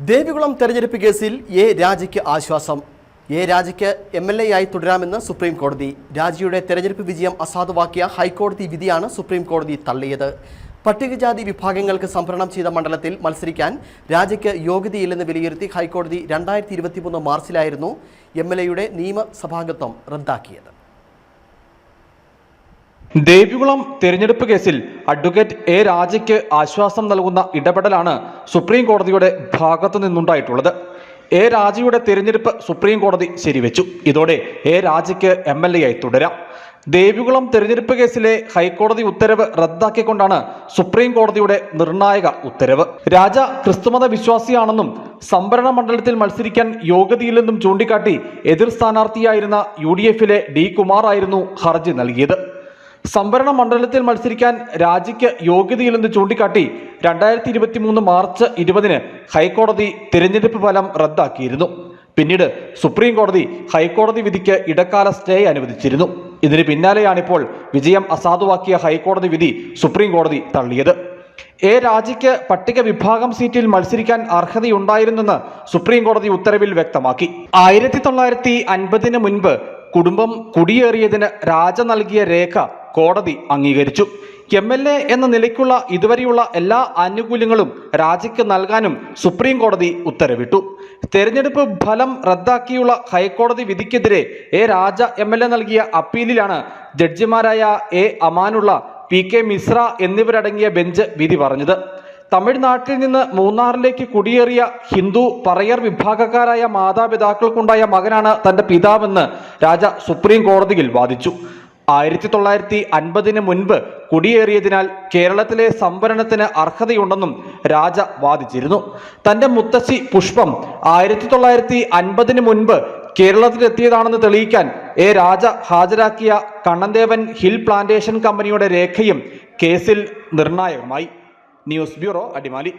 ദേവികുളം തെരഞ്ഞെടുപ്പ് കേസിൽ എ രാജയ്ക്ക് ആശ്വാസം. എ രാജയ്ക്ക് MLA ആയി തുടരാമെന്ന് സുപ്രീം കോടതി. രാജിയുടെ തെരഞ്ഞെടുപ്പ് വിജയം അസാധുവാക്കിയ ഹൈക്കോടതി വിധിയാണ് സുപ്രീം കോടതി തള്ളിയത്. പട്ടികജാതി വിഭാഗങ്ങൾക്ക് സംവരണം ചെയ്ത മണ്ഡലത്തിൽ മത്സരിക്കാൻ രാജയ്ക്ക് യോഗ്യതയില്ലെന്ന് വിലയിരുത്തി ഹൈക്കോടതി 2023 മാർച്ചിലായിരുന്നു MLAയുടെ നിയമസഭാംഗത്വം റദ്ദാക്കിയത്. ദേവികുളം തെരഞ്ഞെടുപ്പ് കേസിൽ അഡ്വക്കേറ്റ് എ രാജയ്ക്ക് ആശ്വാസം നൽകുന്ന ഇടപെടലാണ് സുപ്രീം കോടതിയുടെ ഭാഗത്തു നിന്നുണ്ടായിട്ടുള്ളത്. എ രാജയുടെ തെരഞ്ഞെടുപ്പ് സുപ്രീം കോടതി ശരിവെച്ചു. ഇതോടെ എ രാജയ്ക്ക് MLA ആയി തുടരാം. ദേവികുളം തെരഞ്ഞെടുപ്പ് കേസിലെ ഹൈക്കോടതി ഉത്തരവ് റദ്ദാക്കിക്കൊണ്ടാണ് സുപ്രീം കോടതിയുടെ നിർണായക ഉത്തരവ്. രാജ ക്രിസ്തുമത വിശ്വാസിയാണെന്നും സംവരണ മണ്ഡലത്തിൽ മത്സരിക്കാൻ യോഗ്യതയില്ലെന്നും ചൂണ്ടിക്കാട്ടി എതിർ സ്ഥാനാർത്ഥിയായിരുന്ന UDF-ലെ D. കുമാർ ആയിരുന്നു ഹർജി നൽകിയത്. സംവരണ മണ്ഡലത്തിൽ മത്സരിക്കാൻ രാജിക്ക് യോഗ്യതയില്ലെന്ന് ചൂണ്ടിക്കാട്ടി 2023 മാർച്ച് 20 ഹൈക്കോടതി തിരഞ്ഞെടുപ്പ് ഫലം റദ്ദാക്കിയിരുന്നു. പിന്നീട് സുപ്രീം കോടതി ഹൈക്കോടതി വിധിക്ക് ഇടക്കാല സ്റ്റേ അനുവദിച്ചിരുന്നു. ഇതിന് പിന്നാലെയാണിപ്പോൾ വിജയം അസാധുവാക്കിയ ഹൈക്കോടതി വിധി സുപ്രീം കോടതി തള്ളിയത്. എ രാജയ്ക്ക് പട്ടിക വിഭാഗം സീറ്റിൽ മത്സരിക്കാൻ അർഹതയുണ്ടായിരുന്നെന്ന് സുപ്രീം കോടതി ഉത്തരവിൽ വ്യക്തമാക്കി. 1950 മുൻപ് കുടുംബം കുടിയേറിയതിന് രാജ നൽകിയ രേഖ കോടതി അംഗീകരിച്ചു. MLA എന്ന നിലയ്ക്കുള്ള ഇതുവരെയുള്ള എല്ലാ ആനുകൂല്യങ്ങളും രാജയ്ക്ക് നൽകാനും സുപ്രീം കോടതി ഉത്തരവിട്ടു. തെരഞ്ഞെടുപ്പ് ഫലം റദ്ദാക്കിയുള്ള ഹൈക്കോടതി വിധിക്കെതിരെ എ രാജ MLA നൽകിയ അപ്പീലിലാണ് ജഡ്ജിമാരായ A. അമാനുള്ള, PK മിശ്ര എന്നിവരടങ്ങിയ ബെഞ്ച് വിധി പറഞ്ഞത്. തമിഴ്നാട്ടിൽ നിന്ന് മൂന്നാറിലേക്ക് കുടിയേറിയ ഹിന്ദു പറയർ വിഭാഗക്കാരായ മാതാപിതാക്കൾക്കുണ്ടായ മകനാണ് തന്റെ പിതാവെന്ന് രാജ സുപ്രീം കോടതിയിൽ വാദിച്ചു. 1950 മുൻപ് കുടിയേറിയതിനാൽ കേരളത്തിലെ സംവരണത്തിന് അർഹതയുണ്ടെന്നും രാജ വാദിച്ചിരുന്നു. തന്റെ മുത്തശ്ശി പുഷ്പം 1950 മുൻപ് കേരളത്തിലെത്തിയതാണെന്ന് തെളിയിക്കാൻ എ രാജ ഹാജരാക്കിയ കണ്ണന്തേവൻ ഹിൽ പ്ലാന്റേഷൻ കമ്പനിയുടെ രേഖയും കേസിൽ നിർണായകമായി. News bureau, Adimali.